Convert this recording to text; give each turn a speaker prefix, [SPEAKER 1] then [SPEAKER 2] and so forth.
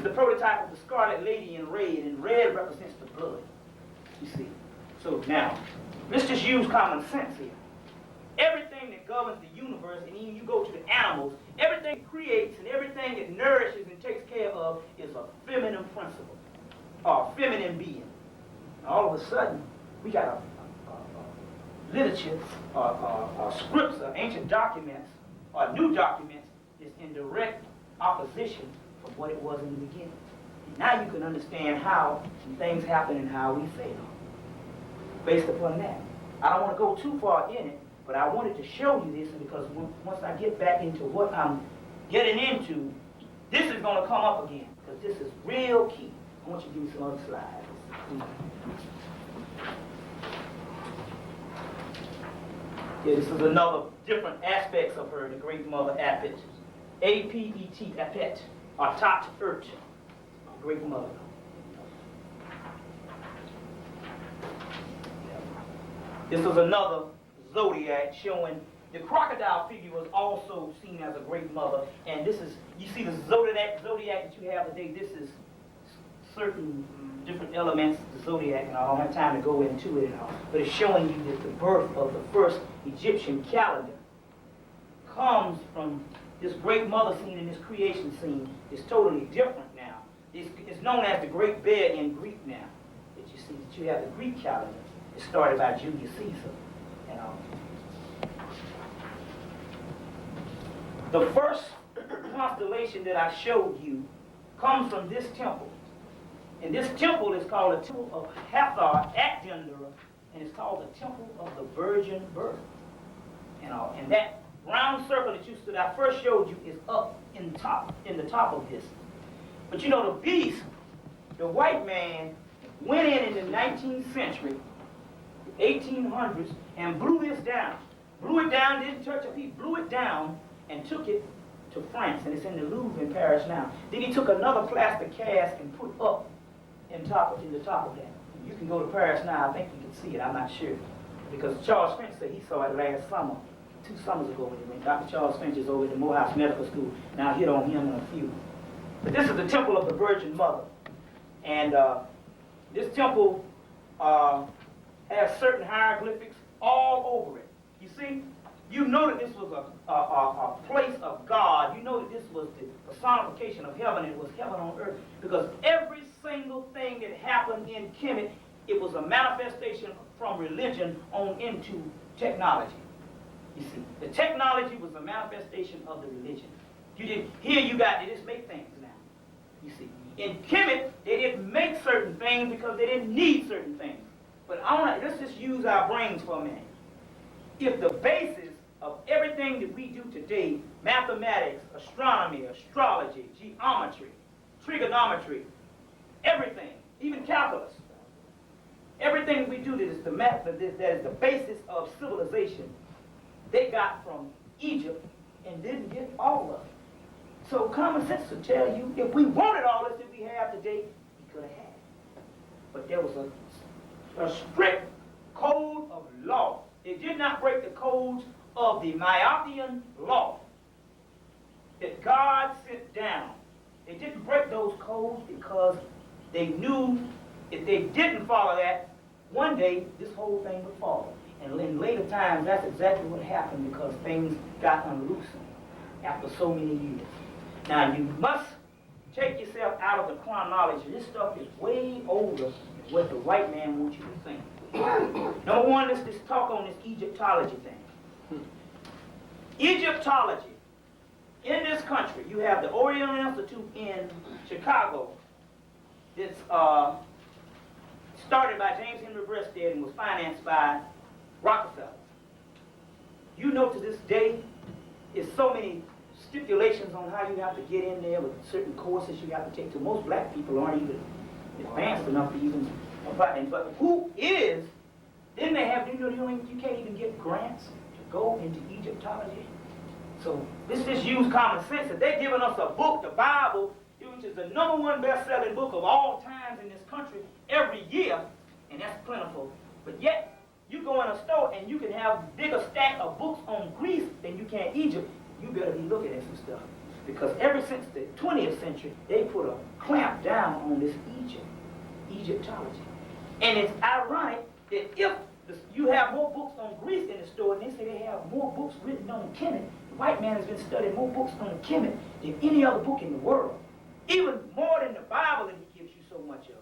[SPEAKER 1] the prototype of the Scarlet Lady in red, and red represents the blood. You see. So now, let's just use common sense here. Everything that governs the universe, and even you go to the animals, everything it creates and everything it nourishes and takes care of is a feminine principle, or a feminine being. And all of a sudden, we got a literature, or scripts, or ancient documents, or new documents is in direct opposition from what it was in the beginning. And now you can understand how things happen and how we fail based upon that. I don't want to go too far in it, but I wanted to show you this because once I get back into what I'm getting into, this is going to come up again because this is real key. I want you to give me some other slides. Yeah, this is another different aspects of her, the great mother Apet. A-P-E-T, Apet, or Tat-Ert, great mother. This is another zodiac showing the crocodile figure was also seen as a great mother. And this is, you see the zodiac that you have today, this is certain different elements of the zodiac, and I don't have time to go into it and all, but it's showing you that the birth of the first Egyptian calendar comes from this great mother scene and this creation scene is totally different now. It's known as the Great Bear in Greek now. That you see that you have the Greek calendar. It started by Julius Caesar and all. The first constellation that I showed you comes from this temple. And this temple is called the Temple of Hathor at Dendera, and it's called the Temple of the Virgin Birth. And that round circle that I first showed you is up in the top of this. But you know, the beast, the white man, went in the 19th century, 1800s, and blew this down. Blew it down, didn't touch it, he blew it down and took it to France, and it's in the Louvre in Paris now. Then he took another plaster cast and put up in the top of that. You can go to Paris now, I think you can see it, I'm not sure. Because Charles Finch said he saw it last summer, 2 summers ago when he went. Dr. Charles Finch is over at the Morehouse Medical School. Now I'll hit on him in a few. But this is the Temple of the Virgin Mother. And this temple has certain hieroglyphics all over it. You see, you know that this was a place of God. You know that this was the personification of heaven, and it was heaven on earth. Because every single thing that happened in Kemet, it was a manifestation from religion on into technology. You see, the technology was a manifestation of the religion. They just make things now. You see, in Kemet, they didn't make certain things because they didn't need certain things. But let's just use our brains for a minute. If the basis of everything that we do today, mathematics, astronomy, astrology, geometry, trigonometry, everything, even calculus, everything we do that is the basis of civilization, they got from Egypt and didn't get all of it. So common sense will tell you, if we wanted all this that we have today, we could have had it. But there was a strict code of law. It did not break the codes of the Mayathean law that God sent down. They didn't break those codes because they knew if they didn't follow that, one day this whole thing would fall. And in later times, that's exactly what happened because things got unloosened after so many years. Now, you must take yourself out of the chronology. This stuff is way older than what the white man wants you to think. Number one, let's just talk on this Egyptology thing. Egyptology. In this country, you have the Oriental Institute in Chicago that's started by James Henry Breasted and was financed by Rockefeller. You know to this day, there's so many stipulations on how you have to get in there with certain courses you have to take. To most black people aren't even advanced enough to even apply. But who is? Then they have, you can't even get grants to go into Egyptology. So let's just use common sense. If they're giving us a book, the Bible, which is the #1 best-selling book of all times in this country every year, and that's plentiful. But yet, you go in a store and you can have a bigger stack of books on Greece than you can Egypt. You better be looking at some stuff. Because ever since the 20th century, they put a clamp down on this Egyptology. And it's ironic that if you have more books on Greece in the store, and they say they have more books written on Kemet, the white man has been studying more books on Kemet than any other book in the world. Even more than the Bible that he gives you so much of.